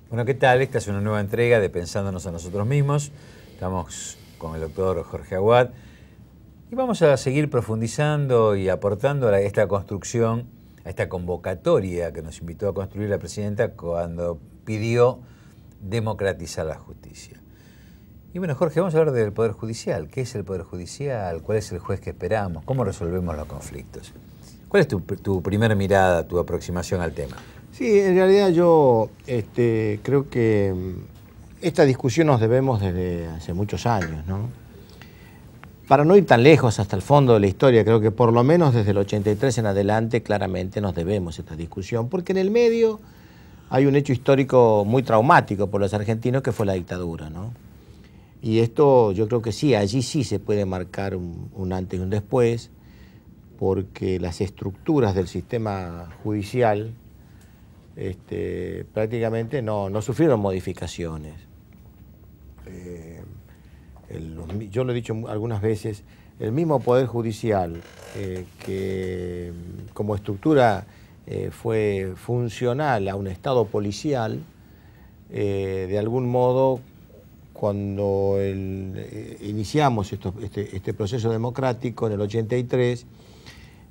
Bueno, ¿qué tal? Esta es una nueva entrega de Pensándonos a nosotros mismos. Estamos con el doctor Jorge Aguad y vamos a seguir profundizando y aportando a esta construcción, a esta convocatoria que nos invitó a construir la presidenta cuando pidió democratizar la justicia. Y bueno, Jorge, vamos a hablar del Poder Judicial. ¿Qué es el Poder Judicial? ¿Cuál es el juez que esperamos? ¿Cómo resolvemos los conflictos? ¿Cuál es tu primera mirada, tu aproximación al tema? Sí, en realidad yo creo que esta discusión nos debemos desde hace muchos años, ¿no? Para no ir tan lejos hasta el fondo de la historia, creo que por lo menos desde el 83 en adelante claramente nos debemos esta discusión, porque en el medio hay un hecho histórico muy traumático por los argentinos que fue la dictadura, ¿no? Y esto yo creo que sí, allí sí se puede marcar un antes y un después, porque las estructuras del sistema judicial prácticamente no sufrieron modificaciones. Yo lo he dicho algunas veces, el mismo Poder Judicial que como estructura fue funcional a un Estado policial, de algún modo cuando iniciamos este proceso democrático en el 83,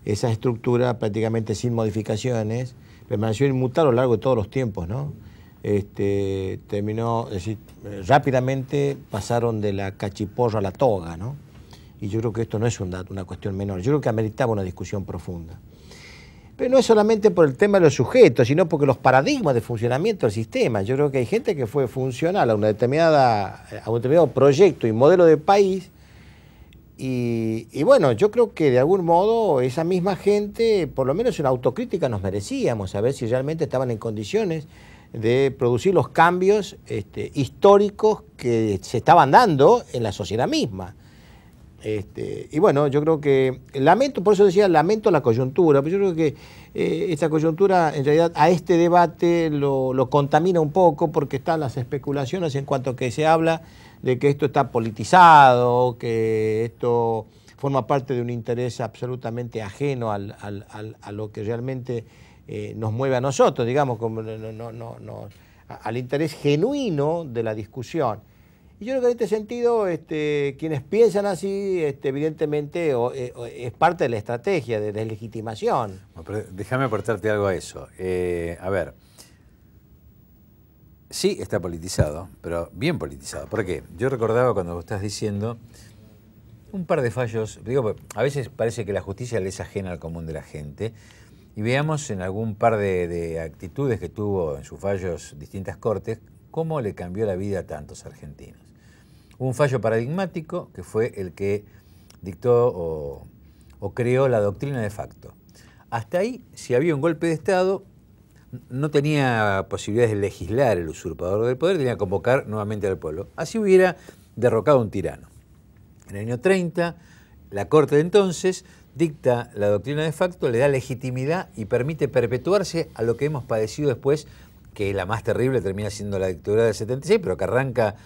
esa estructura prácticamente sin modificaciones permaneció inmutable a lo largo de todos los tiempos, ¿no? Terminó, es decir, rápidamente pasaron de la cachiporra a la toga, ¿no? Y yo creo que esto no es una cuestión menor, yo creo que ameritaba una discusión profunda. Pero no es solamente por el tema de los sujetos, sino porque los paradigmas de funcionamiento del sistema. Yo creo que hay gente que fue funcional a un determinado proyecto y modelo de país. Y bueno, yo creo que de algún modo esa misma gente, por lo menos una autocrítica nos merecíamos, a ver si realmente estaban en condiciones de producir los cambios históricos que se estaban dando en la sociedad misma. Y bueno, yo creo que lamento, por eso decía, lamento la coyuntura, pero yo creo que esta coyuntura en realidad a este debate lo contamina un poco porque están las especulaciones en cuanto a que se habla de que esto está politizado, que esto forma parte de un interés absolutamente ajeno a lo que realmente nos mueve a nosotros, digamos, como al interés genuino de la discusión. Y yo creo que en este sentido, quienes piensan así, evidentemente es parte de la estrategia de deslegitimación. Pero déjame aportarte algo a eso. A ver, sí está politizado, pero bien politizado. ¿Por qué? Yo recordaba cuando vos estás diciendo un par de fallos, digo, a veces parece que la justicia le es ajena al común de la gente, y veamos en algún par de actitudes que tuvo en sus fallos distintas cortes, cómo le cambió la vida a tantos argentinos. Hubo un fallo paradigmático que fue el que dictó o creó la doctrina de facto. Hasta ahí, si había un golpe de Estado, no tenía posibilidades de legislar el usurpador del poder, tenía que convocar nuevamente al pueblo. Así hubiera derrocado a un tirano. En el año 30, la Corte de entonces dicta la doctrina de facto, le da legitimidad y permite perpetuarse a lo que hemos padecido después, que la más terrible termina siendo la dictadura del 76, pero que arranca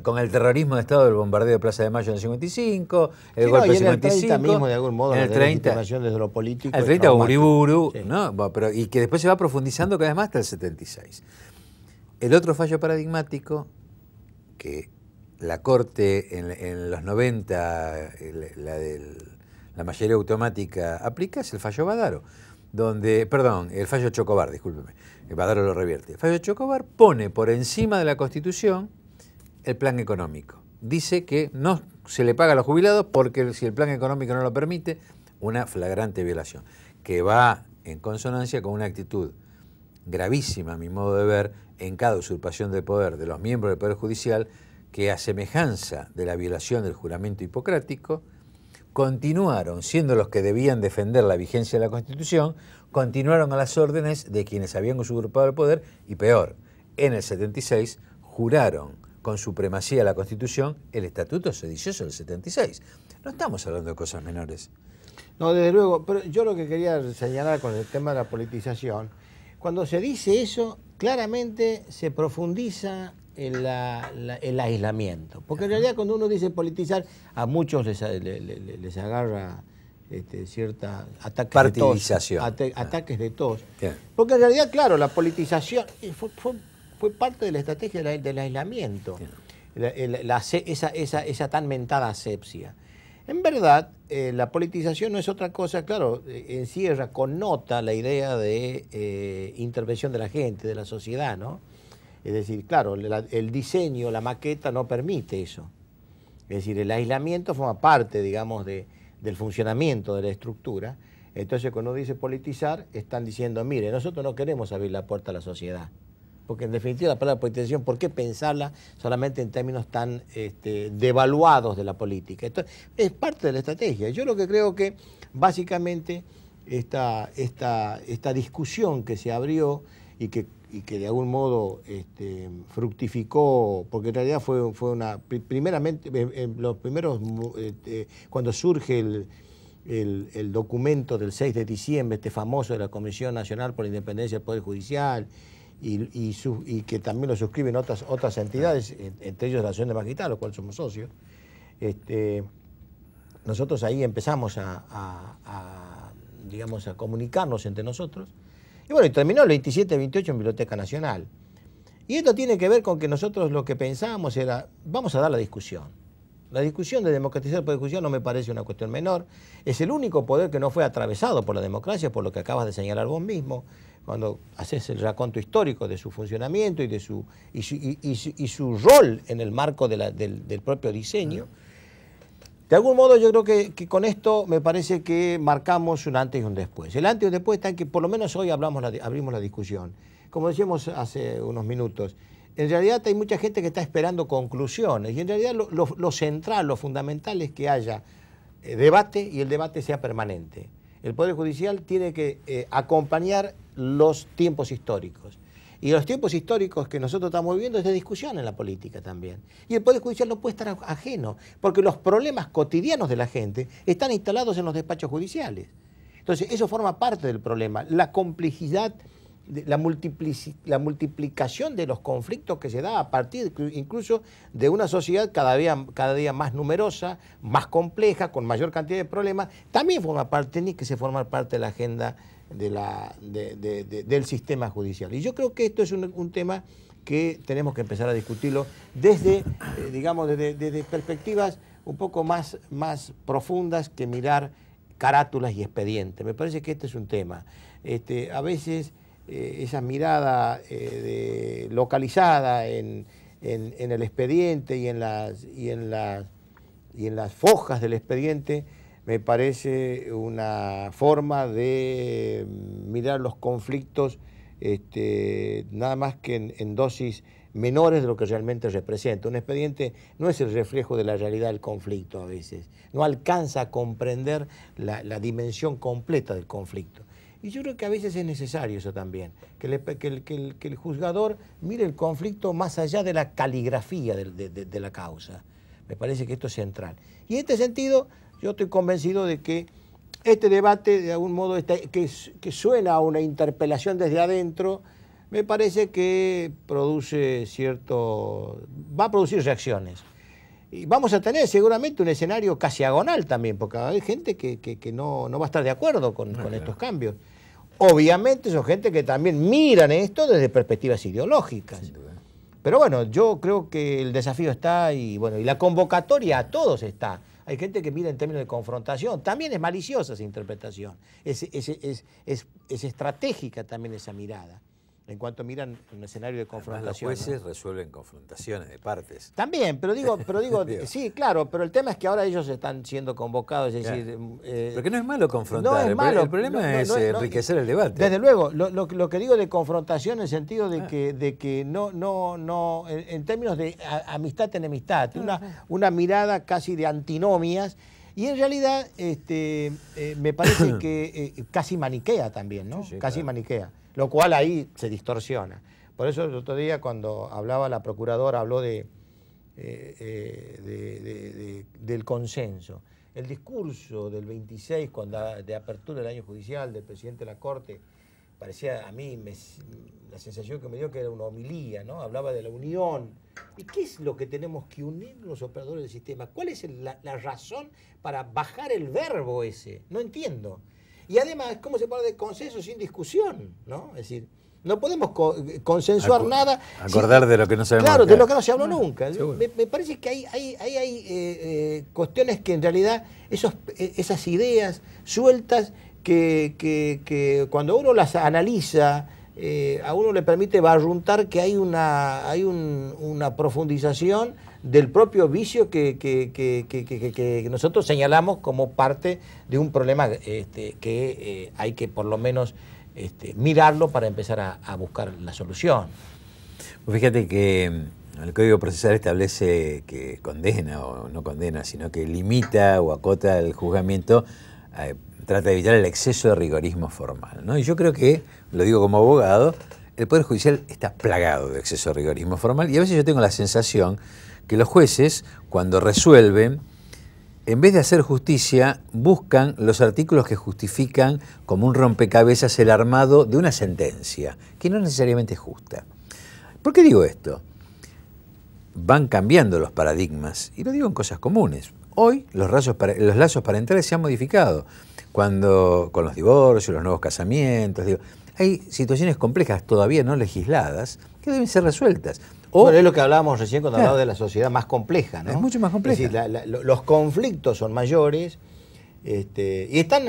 con el terrorismo de Estado del bombardeo de Plaza de Mayo en el 55, el golpe del 55. En el 30 mismo, de algún modo, en el 30, desde lo político. el 30 Uriburu, sí, ¿no? Y que después se va profundizando cada vez más hasta el 76. El otro fallo paradigmático que la Corte en los 90, la mayoría automática aplica, es el fallo Badaro. El fallo Chocobar, discúlpeme, Badaro lo revierte. El fallo Chocobar pone por encima de la Constitución el plan económico. Dice que no se le paga a los jubilados porque si el plan económico no lo permite, una flagrante violación, que va en consonancia con una actitud gravísima, a mi modo de ver, en cada usurpación de poder de los miembros del Poder Judicial, que a semejanza de la violación del juramento hipocrático, continuaron siendo los que debían defender la vigencia de la Constitución, continuaron a las órdenes de quienes habían usurpado el poder y peor, en el 76 juraron con supremacía de la Constitución el Estatuto Sedicioso del 76. No estamos hablando de cosas menores. No, desde luego, pero yo lo que quería señalar con el tema de la politización, cuando se dice eso, claramente se profundiza el aislamiento. Porque en realidad cuando uno dice politizar, a muchos les agarra cierta partidización. Ataques de tos. Porque en realidad, claro, la politización fue parte de la estrategia del aislamiento, esa tan mentada asepsia. En verdad, la politización no es otra cosa, claro, encierra, connota la idea de intervención de la gente, de la sociedad, ¿no? Es decir, claro, el diseño, la maqueta no permite eso. Es decir, el aislamiento forma parte, digamos, del funcionamiento de la estructura. Entonces, cuando dice politizar, están diciendo, mire, nosotros no queremos abrir la puerta a la sociedad. Porque en definitiva la palabra politización, ¿por qué pensarla solamente en términos tan devaluados de la política? Entonces, es parte de la estrategia. Yo lo que creo que básicamente esta discusión que se abrió y que de algún modo fructificó, porque en realidad fue una, primeramente, los primeros, cuando surge el documento del 6 de diciembre, famoso de la Comisión Nacional por la Independencia del Poder Judicial, y que también lo suscriben otras entidades, entre ellos la Asociación de Magistrados, los cuales somos socios. Nosotros ahí empezamos digamos, a comunicarnos entre nosotros. Y bueno, y terminó el 27-28 en Biblioteca Nacional. Y esto tiene que ver con que nosotros lo que pensábamos era, vamos a dar la discusión. La discusión de democratizar el Poder Judicial no me parece una cuestión menor. Es el único poder que no fue atravesado por la democracia, por lo que acabas de señalar vos mismo, cuando haces el raconto histórico de su funcionamiento y su rol en el marco del propio diseño. De algún modo yo creo que con esto me parece que marcamos un antes y un después. El antes y un después está en que por lo menos hoy abrimos la discusión. Como decíamos hace unos minutos, en realidad hay mucha gente que está esperando conclusiones y en realidad lo central, lo fundamental es que haya debate y el debate sea permanente. El Poder Judicial tiene que acompañar los tiempos históricos. Y los tiempos históricos que nosotros estamos viviendo es de discusión en la política también. Y el Poder Judicial no puede estar ajeno, porque los problemas cotidianos de la gente están instalados en los despachos judiciales. Entonces, eso forma parte del problema. La complejidad, la multiplicación de los conflictos que se da a partir incluso de una sociedad cada día más numerosa, más compleja, con mayor cantidad de problemas, también tiene que formar parte de la agenda del sistema judicial. Y yo creo que esto es un tema que tenemos que empezar a discutirlo desde, digamos, desde perspectivas un poco más profundas que mirar carátulas y expedientes. Me parece que este es un tema. A veces esa mirada localizada en el expediente y en las fojas del expediente me parece una forma de mirar los conflictos nada más que en dosis menores de lo que realmente representa. Un expediente no es el reflejo de la realidad del conflicto a veces, no alcanza a comprender la dimensión completa del conflicto. Y yo creo que a veces es necesario eso también, que el juzgador mire el conflicto más allá de la caligrafía de la causa. Me parece que esto es central. Y en este sentido, yo estoy convencido de que este debate, de algún modo, que suena a una interpelación desde adentro, me parece que va a producir reacciones. Y vamos a tener seguramente un escenario casi agonal también, porque hay gente que no va a estar de acuerdo con estos cambios. Obviamente son gente que también miran esto desde perspectivas ideológicas. Pero bueno, yo creo que el desafío está y la convocatoria a todos está. Hay gente que mira en términos de confrontación. También es maliciosa esa interpretación. Es estratégica también esa mirada. En cuanto miran un escenario de confrontación. Además, los jueces resuelven confrontaciones de partes. También, pero digo sí, claro, pero el tema es que ahora ellos están siendo convocados, es decir... Porque no es malo confrontar, no es malo, el problema es enriquecer el debate. Desde luego, lo que digo de confrontación en el sentido de que no en términos de amistad enemistad, una mirada casi de antinomias, y en realidad me parece que casi maniquea también, ¿no? Sí, casi claro. Maniquea. Lo cual ahí se distorsiona. Por eso el otro día cuando hablaba la procuradora, habló del consenso. El discurso del 26, de apertura del año judicial del presidente de la Corte, parecía a mí, la sensación que me dio que era una homilía, ¿no? Hablaba de la unión. ¿Y qué es lo que tenemos que unir los operadores del sistema? ¿Cuál es la razón para bajar el verbo ese? No entiendo. Y además, ¿cómo se puede de consenso sin discusión? ¿No? Es decir, no podemos consensuar nada. Acordar de lo que no sabemos. Claro, de lo que no se habló nunca. Me parece que hay cuestiones que en realidad, esas ideas sueltas que cuando uno las analiza, a uno le permite barruntar que hay una profundización del propio vicio que nosotros señalamos como parte de un problema que hay que por lo menos mirarlo para empezar a buscar la solución. Pues fíjate que el Código Procesal establece que condena o no condena, sino que limita o acota el juzgamiento, trata de evitar el exceso de rigorismo formal, ¿no? Y yo creo que, lo digo como abogado, el Poder Judicial está plagado de exceso de rigorismo formal y a veces yo tengo la sensación que los jueces, cuando resuelven, en vez de hacer justicia, buscan los artículos que justifican como un rompecabezas el armado de una sentencia, que no necesariamente es justa. ¿Por qué digo esto? Van cambiando los paradigmas, y lo digo en cosas comunes. Hoy los lazos parentales se han modificado, con los divorcios, los nuevos casamientos. Hay situaciones complejas todavía no legisladas que deben ser resueltas. Bueno, es lo que hablábamos recién cuando hablábamos de la sociedad más compleja, ¿no? Es mucho más compleja. Es decir, los conflictos son mayores y están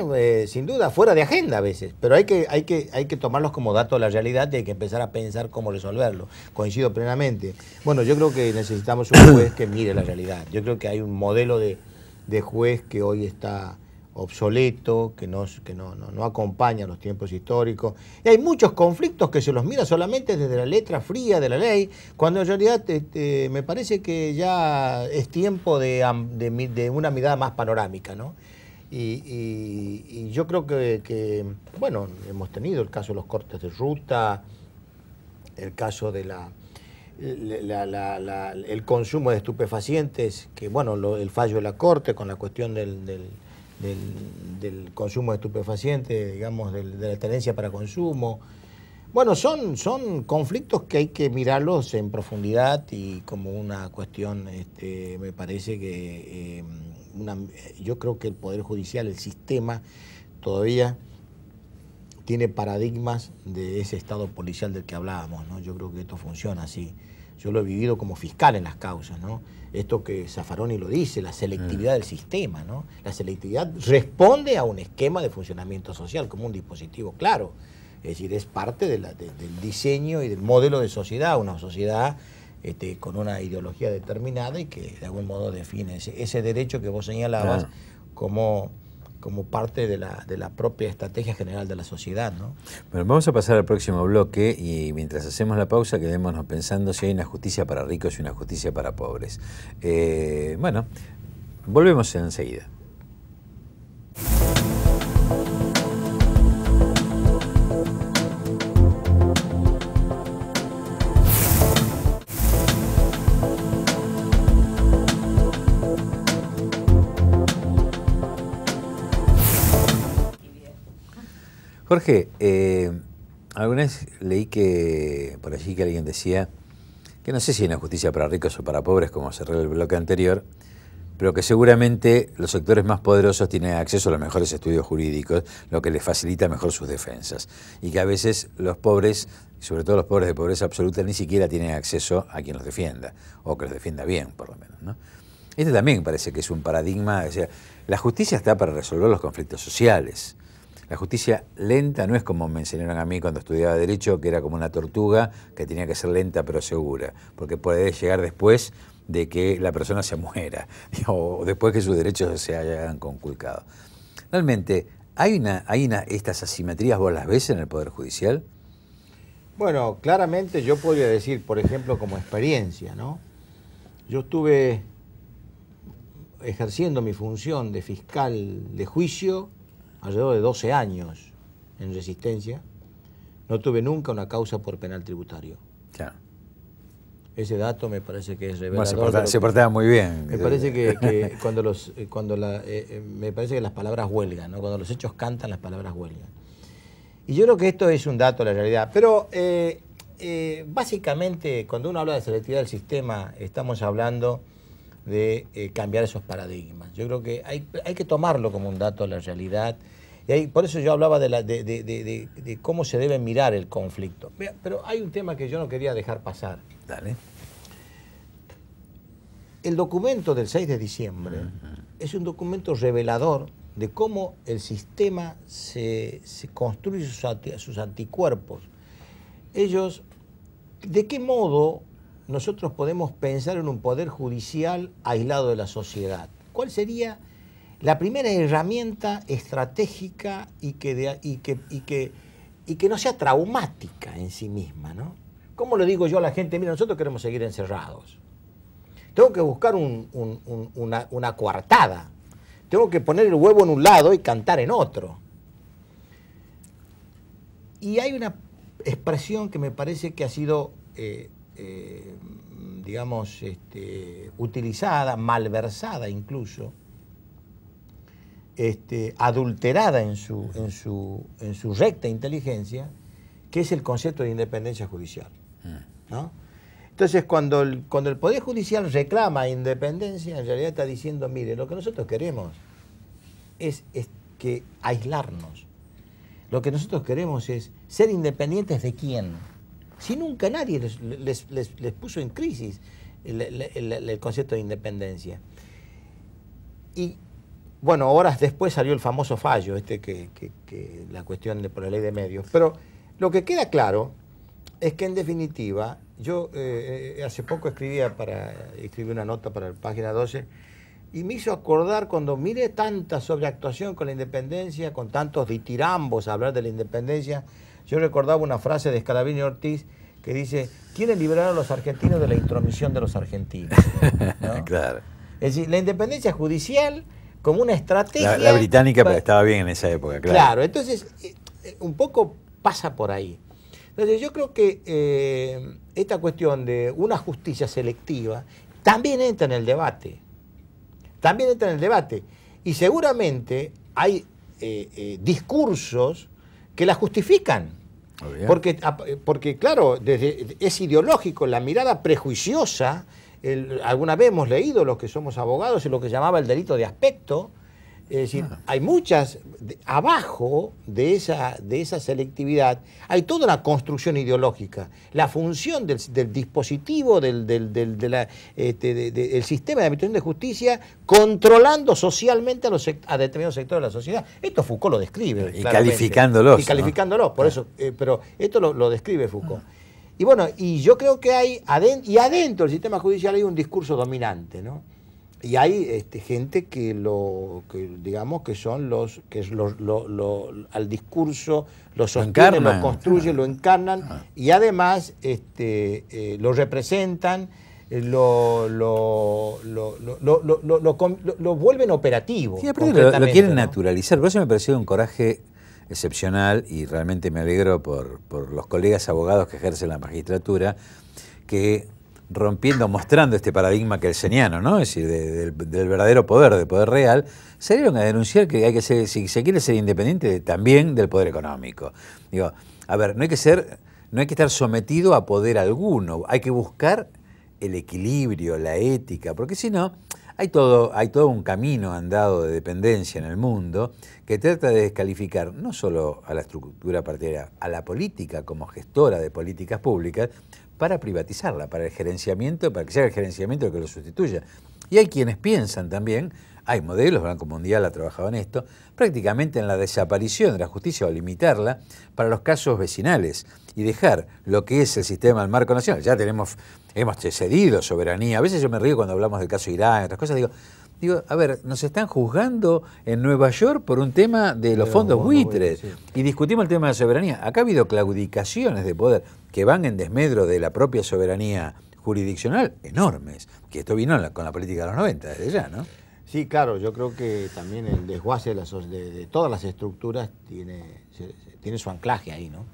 sin duda fuera de agenda a veces, pero hay que tomarlos como dato de la realidad y hay que empezar a pensar cómo resolverlo. Coincido plenamente. Bueno, yo creo que necesitamos un juez que mire la realidad. Yo creo que hay un modelo de juez que hoy está obsoleto, que no acompaña los tiempos históricos. Y hay muchos conflictos que se los mira solamente desde la letra fría de la ley, cuando en realidad me parece que ya es tiempo de una mirada más panorámica, ¿no? Y yo creo que, bueno, hemos tenido el caso de los cortes de ruta, el caso de el consumo de estupefacientes, que bueno, el fallo de la Corte con la cuestión del consumo de estupefacientes, digamos, de la tenencia para consumo. Bueno, son conflictos que hay que mirarlos en profundidad y como una cuestión, me parece que yo creo que el Poder Judicial, el sistema, todavía tiene paradigmas de ese estado policial del que hablábamos, ¿no? Yo creo que esto funciona así. Yo lo he vivido como fiscal en las causas, ¿no? Esto que Zaffaroni lo dice, la selectividad del sistema, ¿no? La selectividad responde a un esquema de funcionamiento social como un dispositivo claro. Es decir, es parte del diseño y del modelo de sociedad, una sociedad con una ideología determinada y que de algún modo define ese derecho que vos señalabas como parte de la propia estrategia general de la sociedad, ¿no? Bueno, vamos a pasar al próximo bloque y mientras hacemos la pausa quedémonos pensando si hay una justicia para ricos y una justicia para pobres. Bueno, volvemos enseguida. Jorge, alguna vez leí por allí que alguien decía que no sé si hay una justicia para ricos o para pobres, como cerró el bloque anterior, pero que seguramente los sectores más poderosos tienen acceso a los mejores estudios jurídicos, lo que les facilita mejor sus defensas. Y que a veces los pobres, sobre todo los pobres de pobreza absoluta, ni siquiera tienen acceso a quien los defienda, o que los defienda bien, por lo menos, ¿no? Este también parece que es un paradigma. O sea, la justicia está para resolver los conflictos sociales. La justicia lenta no es como me enseñaron a mí cuando estudiaba Derecho, que era como una tortuga que tenía que ser lenta pero segura, porque puede llegar después de que la persona se muera, o después que sus derechos se hayan conculcado. Realmente, ¿estas asimetrías vos las ves en el Poder Judicial? Bueno, claramente yo podría decir, por ejemplo, como experiencia, ¿no? Yo estuve ejerciendo mi función de fiscal de juicio alrededor de 12 años en Resistencia. No tuve nunca una causa por penal tributario. Claro. Ese dato me parece que es revelador. Bueno, se portaba muy bien. Me parece que me parece que las palabras huelgan, ¿no? Cuando los hechos cantan, las palabras huelgan. Y yo creo que esto es un dato de la realidad. Pero básicamente, cuando uno habla de selectividad del sistema, estamos hablando de cambiar esos paradigmas. Yo creo que hay que tomarlo como un dato de la realidad Y ahí, por eso yo hablaba de cómo se debe mirar el conflicto. Pero hay un tema que yo no quería dejar pasar. Dale. El documento del 6 de diciembre es un documento revelador de cómo el sistema se construye sus anticuerpos. Ellos, ¿de qué modo nosotros podemos pensar en un poder judicial aislado de la sociedad? ¿Cuál sería la primera herramienta estratégica y que no sea traumática en sí misma, ¿no? ¿Cómo le digo yo a la gente? Mira, nosotros queremos seguir encerrados. Tengo que buscar una coartada. Tengo que poner el huevo en un lado y cantar en otro. Y hay una expresión que me parece que ha sido, digamos, utilizada, malversada incluso, adulterada en su recta inteligencia, que es el concepto de independencia judicial, ¿no? Entonces, cuando el Poder Judicial reclama independencia, en realidad está diciendo, mire, lo que nosotros queremos es que aislarnos. Lo que nosotros queremos es ser independientes ¿de quién? Si nunca nadie les puso en crisis el concepto de independencia. Y bueno, horas después salió el famoso fallo, que la cuestión por la ley de medios. Pero lo que queda claro es que en definitiva, yo hace poco escribí una nota para la página 12 y me hizo acordar cuando miré tanta sobreactuación con la independencia, con tantos ditirambos a hablar de la independencia, yo recordaba una frase de Scalabrini Ortiz que dice, quieren liberar a los argentinos de la intromisión de los argentinos, ¿no? Claro. Es decir, la independencia judicial como una estrategia... La británica estaba bien en esa época, claro. Claro, entonces un poco pasa por ahí. Entonces yo creo que esta cuestión de una justicia selectiva también entra en el debate. También entra en el debate. Y seguramente hay discursos que la justifican. Porque claro, es ideológico, la mirada prejuiciosa. Alguna vez hemos leído, los que somos abogados, lo que llamaba el delito de aspecto. Es decir, hay muchas, abajo de esa selectividad, hay toda una construcción ideológica. La función del dispositivo, del sistema de administración de justicia, controlando socialmente a determinados sectores de la sociedad. Esto Foucault lo describe. Y calificándolos. Y calificándolos, ¿no? Por eso, pero esto lo describe Foucault. Y bueno, y yo creo que hay, adentro del sistema judicial hay un discurso dominante, ¿no? Y hay gente digamos que son al discurso lo sostienen, lo construyen, lo encarnan y además lo representan, lo vuelven operativo. Sí, aparte lo quieren, ¿no?, naturalizar. Por eso me pareció un coraje excepcional y realmente me alegro por los colegas abogados que ejercen la magistratura, que mostrando este paradigma kelseniano, ¿no? Es decir, del verdadero poder, del poder real, salieron a denunciar que hay que ser, si se quiere ser independiente, también del poder económico. Digo, a ver, no hay que estar sometido a poder alguno, hay que buscar el equilibrio, la ética, porque si no, hay todo un camino andado de dependencia en el mundo que trata de descalificar no solo a la estructura partidaria, a la política como gestora de políticas públicas, para privatizarla, para el gerenciamiento, para que sea el gerenciamiento el que lo sustituya. Y hay quienes piensan también, hay modelos, el Banco Mundial ha trabajado en esto, prácticamente en la desaparición de la justicia o limitarla para los casos vecinales y dejar lo que es el sistema del marco nacional. Ya hemos cedido soberanía. A veces yo me río cuando hablamos del caso Irán, otras cosas, digo, a ver, nos están juzgando en Nueva York por un tema de los fondos buitres, sí, y discutimos el tema de la soberanía. Acá ha habido claudicaciones de poder que van en desmedro de la propia soberanía jurisdiccional enormes, que esto vino con la política de los 90, desde ya, ¿no? Sí, claro, yo creo que también el desguace de todas las estructuras tiene su anclaje ahí, ¿no?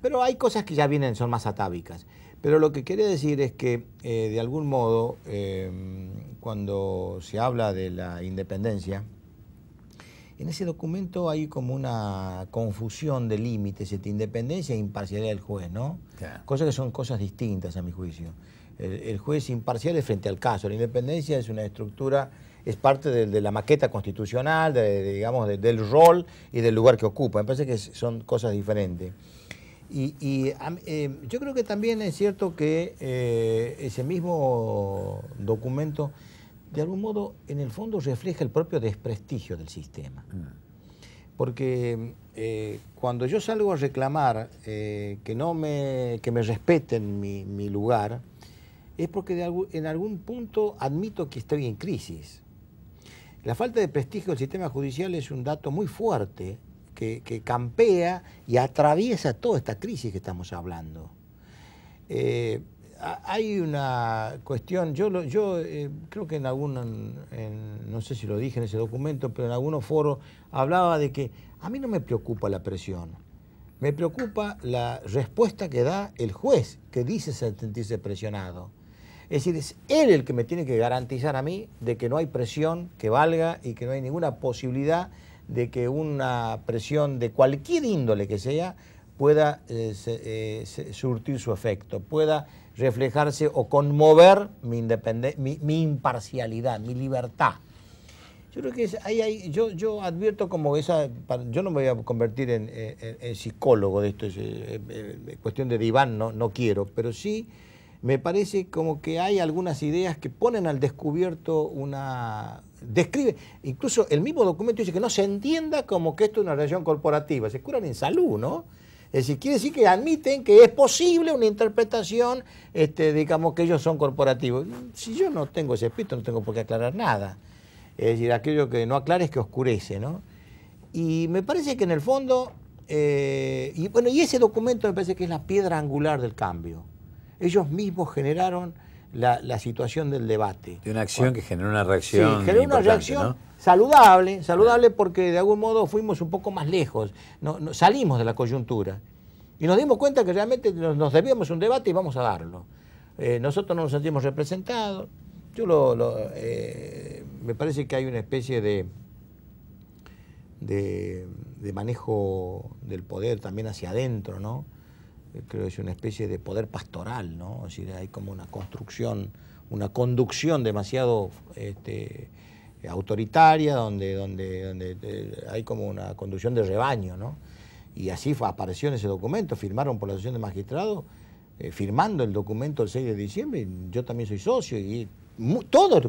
Pero hay cosas que ya son más atávicas. Pero lo que quería decir es que, de algún modo, cuando se habla de la independencia, en ese documento hay como una confusión de límites entre independencia e imparcialidad del juez, ¿no? Claro. Cosas que son cosas distintas, a mi juicio. El juez imparcial es frente al caso, la independencia es una estructura es parte de la maqueta constitucional, digamos, del rol y del lugar que ocupa. Me parece que son cosas diferentes. Yo creo que también es cierto que ese mismo documento, de algún modo, en el fondo refleja el propio desprestigio del sistema. Porque cuando yo salgo a reclamar que me respeten mi lugar, es porque en algún punto admito que estoy en crisis. La falta de prestigio del sistema judicial es un dato muy fuerte que campea y atraviesa toda esta crisis que estamos hablando. Hay una cuestión, yo creo que no sé si lo dije en ese documento, pero en algunos foros hablaba de que a mí no me preocupa la presión, me preocupa la respuesta que da el juez que dice sentirse presionado. Es decir, es él el que me tiene que garantizar a mí de que no hay presión que valga y que no hay ninguna posibilidad de que una presión de cualquier índole que sea pueda surtir su efecto, pueda reflejarse o conmover mi imparcialidad, mi libertad. Yo creo que yo advierto como yo no me voy a convertir en psicólogo de esto, cuestión de diván, no quiero, pero sí me parece como que hay algunas ideas que ponen al descubierto describe, incluso el mismo documento dice que no se entienda como que esto es una relación corporativa, se curan en salud, ¿no? Es decir, quiere decir que admiten que es posible una interpretación, digamos, que ellos son corporativos. Si yo no tengo ese espíritu, no tengo por qué aclarar nada. Es decir, aquello que no aclara es que oscurece, ¿no? Y me parece que en el fondo, y ese documento me parece que es la piedra angular del cambio. Ellos mismos generaron la situación del debate. De una acción que generó una reacción. Sí, generó una reacción, ¿no? Saludable porque de algún modo fuimos un poco más lejos, salimos de la coyuntura y nos dimos cuenta que realmente nos debíamos un debate y vamos a darlo. Nosotros no nos sentimos representados. Me parece que hay una especie de manejo del poder también hacia adentro, ¿no? Creo que es una especie de poder pastoral, ¿no? Es decir, hay como una construcción, una conducción demasiado autoritaria, donde hay como una conducción de rebaño, ¿no? Y así apareció en ese documento, firmaron por la Asociación de Magistrados, firmando el documento el 6 de diciembre, yo también soy socio, y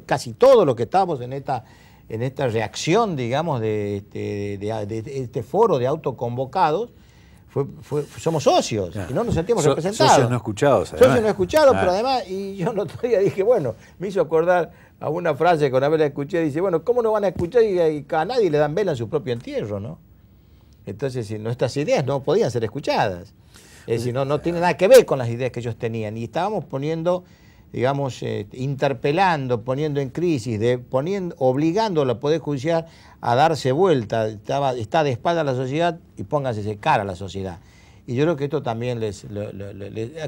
casi todos los que estábamos en esta reacción, digamos, de este foro de autoconvocados, somos socios, claro, y no nos sentimos representados. Socios no escuchados, además. Socios no escuchados, claro. Pero además, y yo el otro día dije, bueno, me hizo acordar a una frase que una vez la escuché, dice, bueno, ¿cómo no van a escuchar y a nadie le dan vela en su propio entierro, ¿no? Entonces, nuestras ideas no podían ser escuchadas. Es decir, no tiene nada que ver con las ideas que ellos tenían. Y estábamos poniendo, digamos, interpelando, poniendo en crisis, obligando al Poder Judicial a darse vuelta, está de espalda a la sociedad y pónganse de cara a la sociedad. Y yo creo que esto también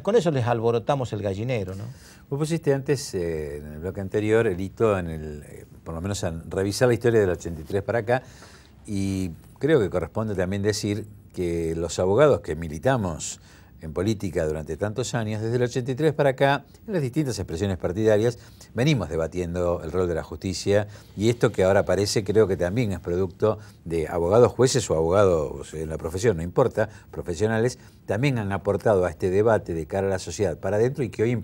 con eso les alborotamos el gallinero, ¿no? Vos pusiste antes, en el bloque anterior, el hito por lo menos en revisar la historia del 83 para acá, y creo que corresponde también decir que los abogados que militamos en política durante tantos años, desde el 83 para acá, en las distintas expresiones partidarias, venimos debatiendo el rol de la justicia, y esto que ahora aparece creo que también es producto de abogados, jueces o abogados en la profesión, no importa, profesionales, también han aportado a este debate de cara a la sociedad para adentro, y que hoy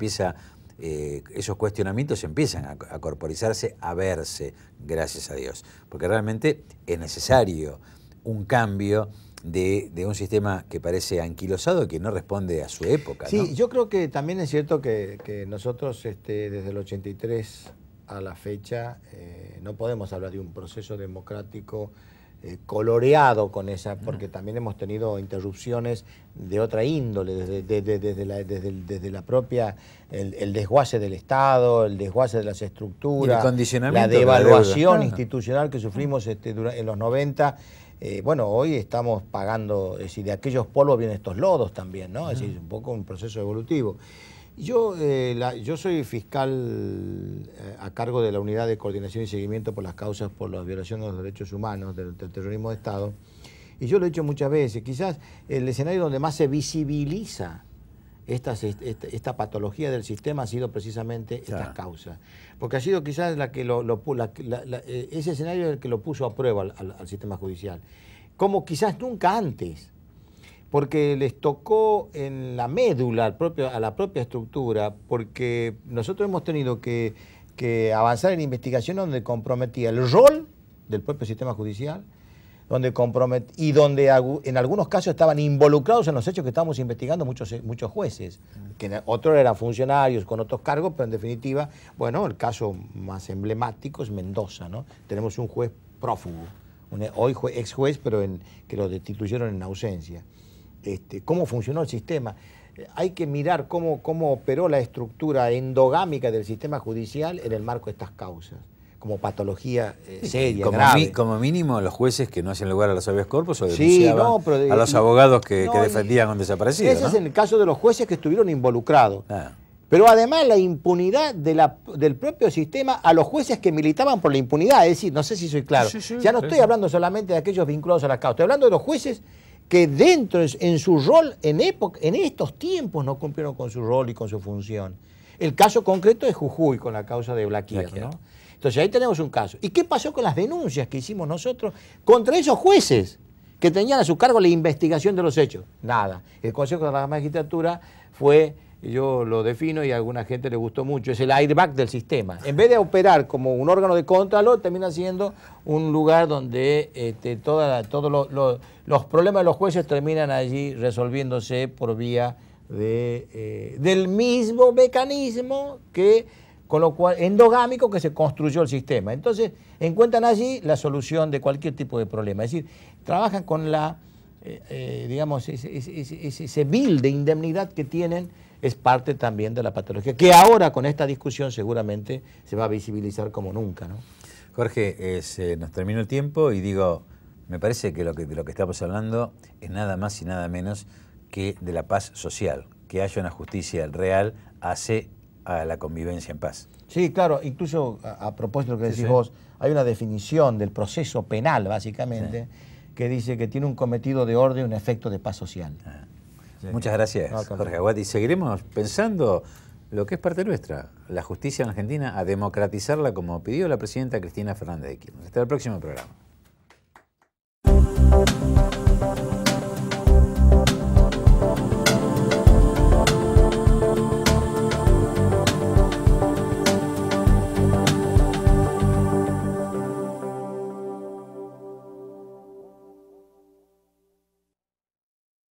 esos cuestionamientos empiezan a corporizarse, a verse, gracias a Dios, porque realmente es necesario un cambio de un sistema que parece anquilosado y que no responde a su época, ¿no? Sí, yo creo que también es cierto que nosotros desde el 83 a la fecha no podemos hablar de un proceso democrático coloreado con porque también hemos tenido interrupciones de otra índole, desde la propia, el desguace del Estado, el desguace de las estructuras, la devaluación institucional que sufrimos en los 90. Bueno, hoy estamos pagando, es decir, de aquellos polvos vienen estos lodos también, ¿no? Es decir, un poco un proceso evolutivo. Yo soy fiscal a cargo de la Unidad de Coordinación y Seguimiento por las Causas por la Violación de los Derechos Humanos, del terrorismo de Estado, y yo lo he dicho muchas veces, quizás el escenario donde más se visibiliza esta patología del sistema ha sido precisamente Claro. estas causas. Porque ha sido quizás la que ese escenario el que lo puso a prueba al sistema judicial. Como quizás nunca antes. Porque les tocó en la médula a la propia estructura, porque nosotros hemos tenido que avanzar en investigación donde comprometía el rol del propio sistema judicial, donde en algunos casos estaban involucrados en los hechos que estábamos investigando muchos jueces, que otros eran funcionarios con otros cargos, pero en definitiva, bueno, el caso más emblemático es Mendoza, ¿no? Tenemos un juez prófugo, hoy ex juez, pero que lo destituyeron en ausencia. Cómo funcionó el sistema. Hay que mirar cómo operó la estructura endogámica del sistema judicial en el marco de estas causas, como patología seria, grave. Como mínimo los jueces que no hacen lugar a los habeas corpus o Sí, denunciaban a los abogados que defendían a un desaparecido. Ese es el caso de los jueces que estuvieron involucrados. Ah. Pero además la impunidad del propio sistema a los jueces que militaban por la impunidad. Es decir, no sé si soy claro. Sí, Ya no estoy hablando solamente de aquellos vinculados a la causa, estoy hablando de los jueces que en su rol, en estos tiempos no cumplieron con su rol y con su función. El caso concreto es Jujuy con la causa de Blaquier, ¿no? Entonces ahí tenemos un caso. ¿Y qué pasó con las denuncias que hicimos nosotros contra esos jueces que tenían a su cargo la investigación de los hechos? Nada. El Consejo de la Magistratura fue, yo lo defino y a alguna gente le gustó mucho, es el airbag del sistema. En vez de operar como un órgano de contralor, termina siendo un lugar donde todos los problemas de los jueces terminan allí resolviéndose por vía del mismo mecanismo con lo cual endogámico que se construyó el sistema. Entonces encuentran allí la solución de cualquier tipo de problema. Es decir, trabajan con digamos, ese bill de indemnidad que tienen, es parte también de la patología, que ahora con esta discusión seguramente se va a visibilizar como nunca, ¿no? Jorge, nos terminó el tiempo y digo, me parece que de lo que estamos hablando es nada más y nada menos que de la paz social. Que haya una justicia real hace a la convivencia en paz. Sí, claro, incluso a propósito de lo que decís vos, hay una definición del proceso penal, básicamente, que dice que tiene un cometido de orden y un efecto de paz social. Muchas gracias, Jorge Aguad. Y seguiremos pensando lo que es parte nuestra, la justicia en Argentina, a democratizarla como pidió la presidenta Cristina Fernández de Kirchner. Hasta el próximo programa.